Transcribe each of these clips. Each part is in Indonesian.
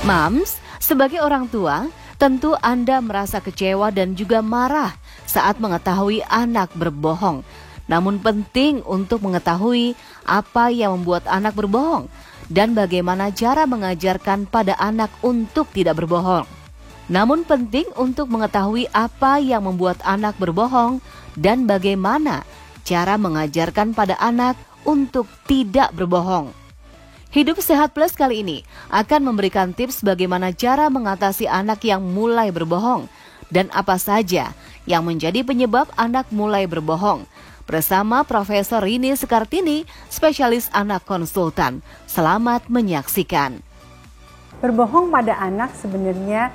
Mams, sebagai orang tua, tentu Anda merasa kecewa dan juga marah saat mengetahui anak berbohong. Namun penting untuk mengetahui apa yang membuat anak berbohong dan bagaimana cara mengajarkan pada anak untuk tidak berbohong. Namun penting untuk mengetahui apa yang membuat anak berbohong dan bagaimana cara mengajarkan pada anak untuk tidak berbohong. Hidup Sehat Plus kali ini akan memberikan tips bagaimana cara mengatasi anak yang mulai berbohong dan apa saja yang menjadi penyebab anak mulai berbohong. Bersama Profesor Rini Sekartini, spesialis anak konsultan. Selamat menyaksikan. Berbohong pada anak sebenarnya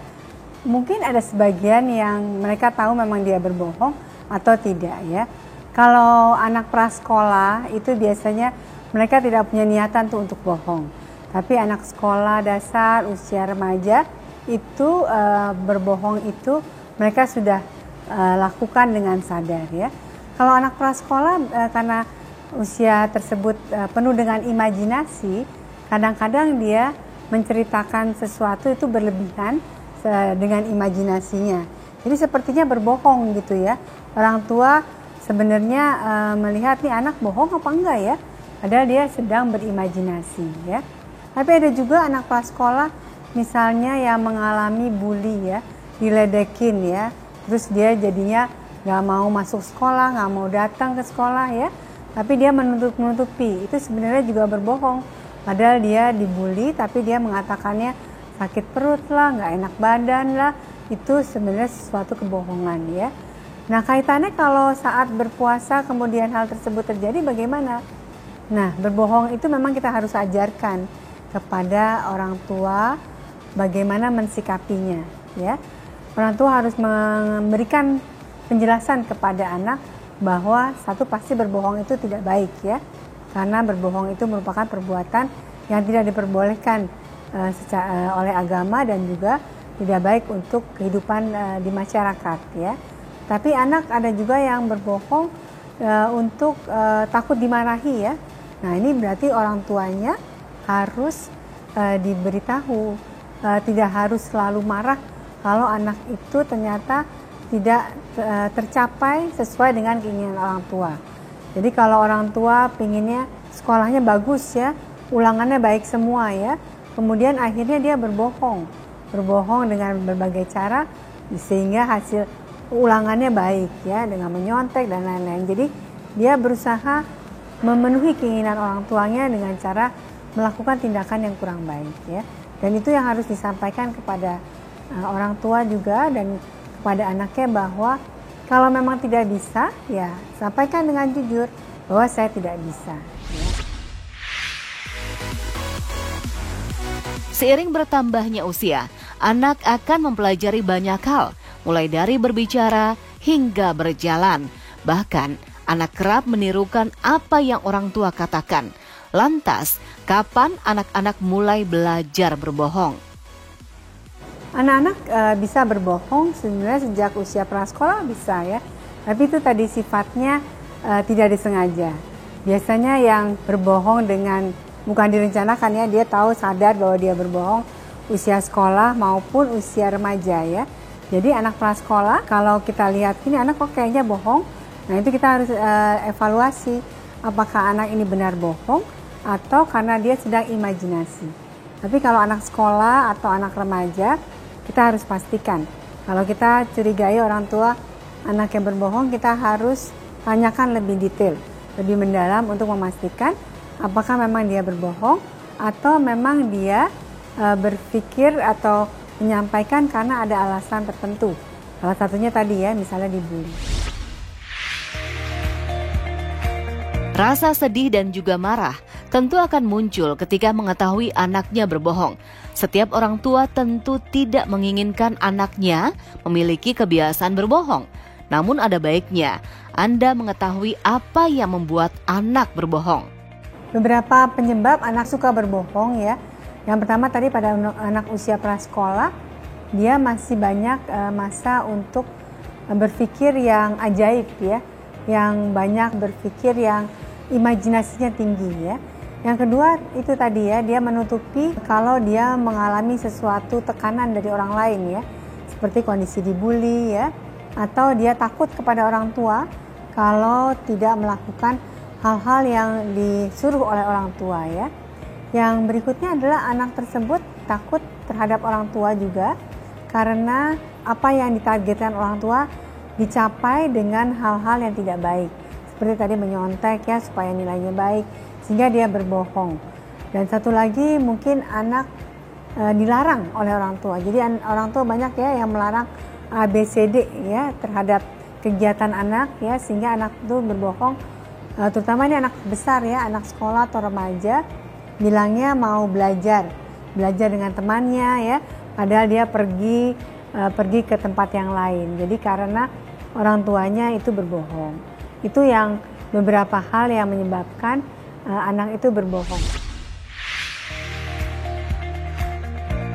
mungkin ada sebagian yang mereka tahu memang dia berbohong atau tidak ya. Kalau anak prasekolah itu biasanya mereka tidak punya niatan tuh untuk bohong. Tapi anak sekolah dasar, usia remaja itu berbohong itu mereka sudah lakukan dengan sadar ya. Kalau anak prasekolah karena usia tersebut penuh dengan imajinasi, kadang-kadang dia menceritakan sesuatu itu berlebihan dengan imajinasinya. Jadi sepertinya berbohong gitu ya. Orang tua sebenarnya melihat nih anak bohong apa enggak ya? Padahal dia sedang berimajinasi ya. Tapi ada juga anak prasekolah misalnya yang mengalami bully ya, diledekin ya. Terus dia jadinya nggak mau masuk sekolah, nggak mau datang ke sekolah ya. Tapi dia menutupi, itu sebenarnya juga berbohong. Padahal dia dibully tapi dia mengatakannya sakit perut lah, nggak enak badan lah. Itu sebenarnya sesuatu kebohongan ya. Nah kaitannya kalau saat berpuasa kemudian hal tersebut terjadi bagaimana? Nah, berbohong itu memang kita harus ajarkan kepada orang tua bagaimana mensikapinya, ya. Orang tua harus memberikan penjelasan kepada anak bahwa satu pasti berbohong itu tidak baik, ya. Karena berbohong itu merupakan perbuatan yang tidak diperbolehkan oleh agama dan juga tidak baik untuk kehidupan di masyarakat, ya. Tapi anak ada juga yang berbohong untuk takut dimarahi, ya. Nah ini berarti orang tuanya harus diberitahu, tidak harus selalu marah kalau anak itu ternyata tidak tercapai sesuai dengan keinginan orang tua. Jadi kalau orang tua pinginnya sekolahnya bagus ya, ulangannya baik semua ya, kemudian akhirnya dia berbohong dengan berbagai cara sehingga hasil ulangannya baik ya, dengan menyontek dan lain-lain. Jadi dia berusaha memenuhi keinginan orang tuanya dengan cara melakukan tindakan yang kurang baik ya. Dan itu yang harus disampaikan kepada orang tua juga dan kepada anaknya bahwa kalau memang tidak bisa ya sampaikan dengan jujur bahwa saya tidak bisa. Ya. Seiring bertambahnya usia, anak akan mempelajari banyak hal, mulai dari berbicara hingga berjalan. Bahkan anak kerap menirukan apa yang orang tua katakan. Lantas, kapan anak-anak mulai belajar berbohong? Anak-anak bisa berbohong sebenarnya sejak usia prasekolah bisa ya. Tapi itu tadi sifatnya tidak disengaja. Biasanya yang berbohong dengan bukan direncanakan ya, dia tahu sadar bahwa dia berbohong usia sekolah maupun usia remaja ya. Jadi anak prasekolah kalau kita lihat ini anak kok kayaknya bohong. Nah itu kita harus evaluasi apakah anak ini benar bohong atau karena dia sedang imajinasi. Tapi kalau anak sekolah atau anak remaja kita harus pastikan. Kalau kita curigai orang tua anak yang berbohong kita harus tanyakan lebih detail, lebih mendalam untuk memastikan apakah memang dia berbohong atau memang dia berpikir atau menyampaikan karena ada alasan tertentu. Salah satunya tadi ya misalnya dibully. Rasa sedih dan juga marah tentu akan muncul ketika mengetahui anaknya berbohong. Setiap orang tua tentu tidak menginginkan anaknya memiliki kebiasaan berbohong. Namun ada baiknya Anda mengetahui apa yang membuat anak berbohong. Beberapa penyebab anak suka berbohong ya. Yang pertama tadi pada anak usia prasekolah, dia masih banyak masa untuk berpikir yang ajaib ya. Yang banyak berpikir yang imajinasinya tinggi ya. Yang kedua itu tadi ya, dia menutupi kalau dia mengalami sesuatu tekanan dari orang lain ya, seperti kondisi dibully ya, atau dia takut kepada orang tua kalau tidak melakukan hal-hal yang disuruh oleh orang tua ya. Yang berikutnya adalah anak tersebut takut terhadap orang tua juga karena apa yang ditargetkan orang tua dicapai dengan hal-hal yang tidak baik. Seperti tadi menyontek ya supaya nilainya baik, sehingga dia berbohong. Dan satu lagi mungkin anak dilarang oleh orang tua. Jadi orang tua banyak ya yang melarang ABCD ya terhadap kegiatan anak ya, sehingga anak itu berbohong. Terutama ini anak besar ya, anak sekolah atau remaja, bilangnya mau belajar dengan temannya ya, padahal dia pergi ke tempat yang lain. Jadi karena orang tuanya itu berbohong. Itu yang beberapa hal yang menyebabkan anak itu berbohong.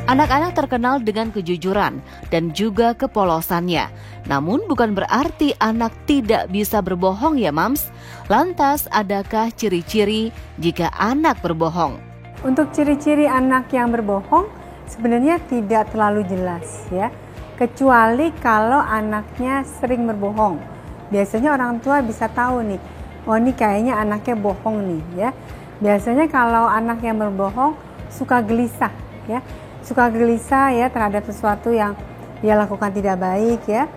Anak-anak terkenal dengan kejujuran dan juga kepolosannya. Namun bukan berarti anak tidak bisa berbohong ya Mams. Lantas adakah ciri-ciri jika anak berbohong? Untuk ciri-ciri anak yang berbohong sebenarnya tidak terlalu jelas ya. Kecuali kalau anaknya sering berbohong. Biasanya orang tua bisa tahu nih, oh ini kayaknya anaknya bohong nih ya. Biasanya kalau anak yang berbohong suka gelisah ya. Suka gelisah ya terhadap sesuatu yang dia lakukan tidak baik ya.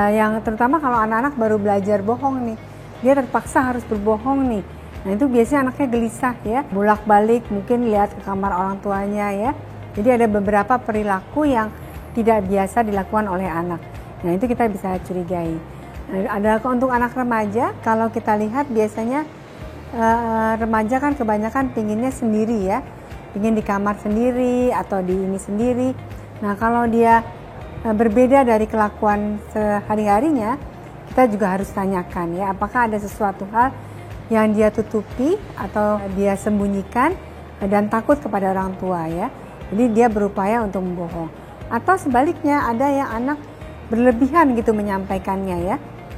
Yang terutama kalau anak-anak baru belajar bohong nih, dia terpaksa harus berbohong nih. Nah itu biasanya anaknya gelisah ya, bolak-balik mungkin lihat ke kamar orang tuanya ya. Jadi ada beberapa perilaku yang tidak biasa dilakukan oleh anak. Nah itu kita bisa curigai. Ada untuk anak remaja, kalau kita lihat biasanya remaja kan kebanyakan pinginnya sendiri ya, pingin di kamar sendiri atau di ini sendiri. Nah kalau dia berbeda dari kelakuan sehari-harinya, kita juga harus tanyakan ya, apakah ada sesuatu hal yang dia tutupi atau dia sembunyikan dan takut kepada orang tua ya. Jadi dia berupaya untuk membohong. Atau sebaliknya ada yang anak berlebihan gitu menyampaikannya ya.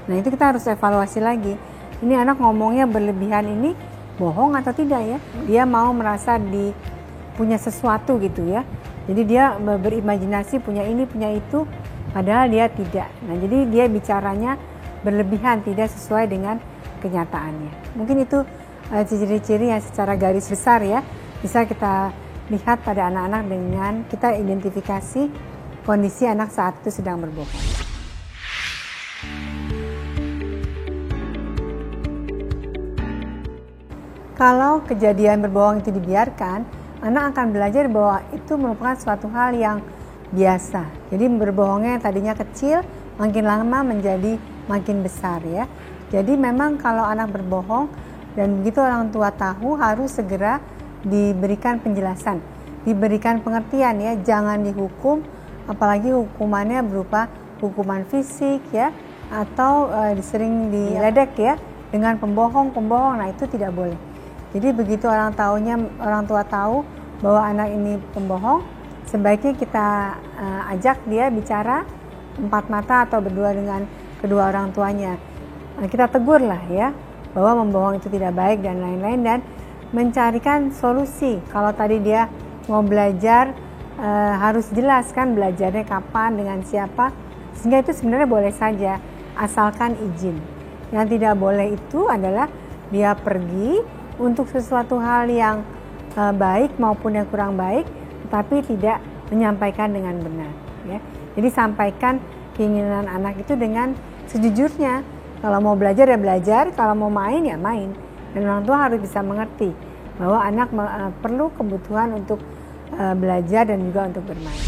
Nah itu kita harus evaluasi lagi. Ini anak ngomongnya berlebihan, ini bohong atau tidak ya? Dia mau merasa punya sesuatu gitu ya. Jadi dia berimajinasi punya ini, punya itu, padahal dia tidak. Nah jadi dia bicaranya berlebihan, tidak sesuai dengan kenyataannya. Mungkin itu ciri-ciri yang secara garis besar ya bisa kita lihat pada anak-anak dengan kita identifikasi kondisi anak saat itu sedang berbohong. Kalau kejadian berbohong itu dibiarkan, anak akan belajar bahwa itu merupakan suatu hal yang biasa. Jadi berbohongnya yang tadinya kecil, makin lama menjadi makin besar ya. Jadi memang kalau anak berbohong dan begitu orang tua tahu, harus segera diberikan penjelasan, diberikan pengertian ya, jangan dihukum, apalagi hukumannya berupa hukuman fisik ya, atau sering diledek ya dengan pembohong. Nah itu tidak boleh. Jadi begitu orang tua tahu bahwa anak ini pembohong, sebaiknya kita ajak dia bicara empat mata atau berdua dengan kedua orang tuanya. Kita tegur lah ya, bahwa membohong itu tidak baik dan lain-lain, dan mencarikan solusi. Kalau tadi dia mau belajar, harus jelas kan belajarnya kapan, dengan siapa, sehingga itu sebenarnya boleh saja, asalkan izin. Yang tidak boleh itu adalah dia pergi untuk sesuatu hal yang baik maupun yang kurang baik, tetapi tidak menyampaikan dengan benar ya. Jadi sampaikan keinginan anak itu dengan sejujurnya. Kalau mau belajar ya belajar, kalau mau main ya main. Dan orang tua harus bisa mengerti bahwa anak perlu kebutuhan untuk belajar dan juga untuk bermain.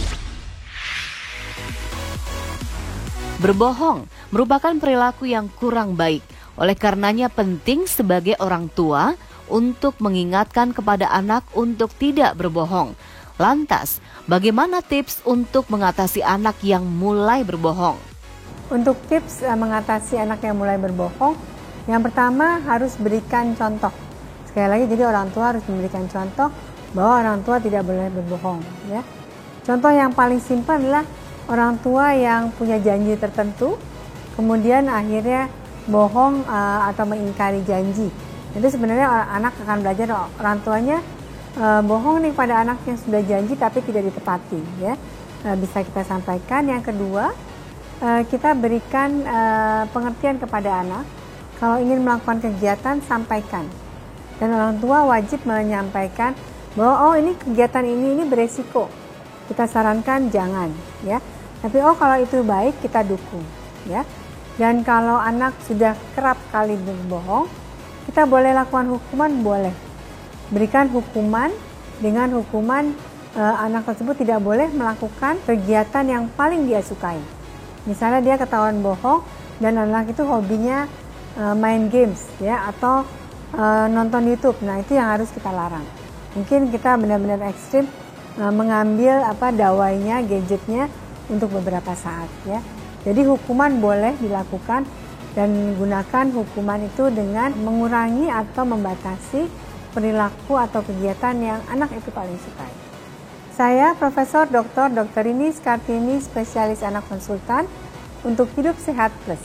Berbohong merupakan perilaku yang kurang baik. Oleh karenanya penting sebagai orang tua untuk mengingatkan kepada anak untuk tidak berbohong. Lantas, bagaimana tips untuk mengatasi anak yang mulai berbohong? Untuk tips mengatasi anak yang mulai berbohong, yang pertama harus berikan contoh. Sekali lagi, jadi orang tua harus memberikan contoh bahwa orang tua tidak boleh berbohong. Ya. Contoh yang paling simpel adalah orang tua yang punya janji tertentu, kemudian akhirnya bohong atau mengingkari janji. Jadi sebenarnya anak akan belajar orang tuanya bohong nih pada anak yang sudah janji tapi tidak ditepati, ya. Bisa kita sampaikan. Yang kedua, kita berikan pengertian kepada anak. Kalau ingin melakukan kegiatan, sampaikan. Dan orang tua wajib menyampaikan bahwa ini kegiatan ini beresiko. Kita sarankan jangan, ya. Tapi kalau itu baik, kita dukung, ya. Dan kalau anak sudah kerap kali berbohong, kita boleh lakukan hukuman, boleh. Berikan hukuman dengan hukuman anak tersebut tidak boleh melakukan kegiatan yang paling dia sukai. Misalnya dia ketahuan bohong dan anak itu hobinya main games, ya, atau nonton YouTube. Nah, itu yang harus kita larang. Mungkin kita benar-benar ekstrim mengambil dawainya, gadgetnya untuk beberapa saat, ya. Jadi hukuman boleh dilakukan dan gunakan hukuman itu dengan mengurangi atau membatasi perilaku atau kegiatan yang anak itu paling sukai. Saya Profesor Dr. Rini Skartini, spesialis anak konsultan untuk Hidup Sehat Plus.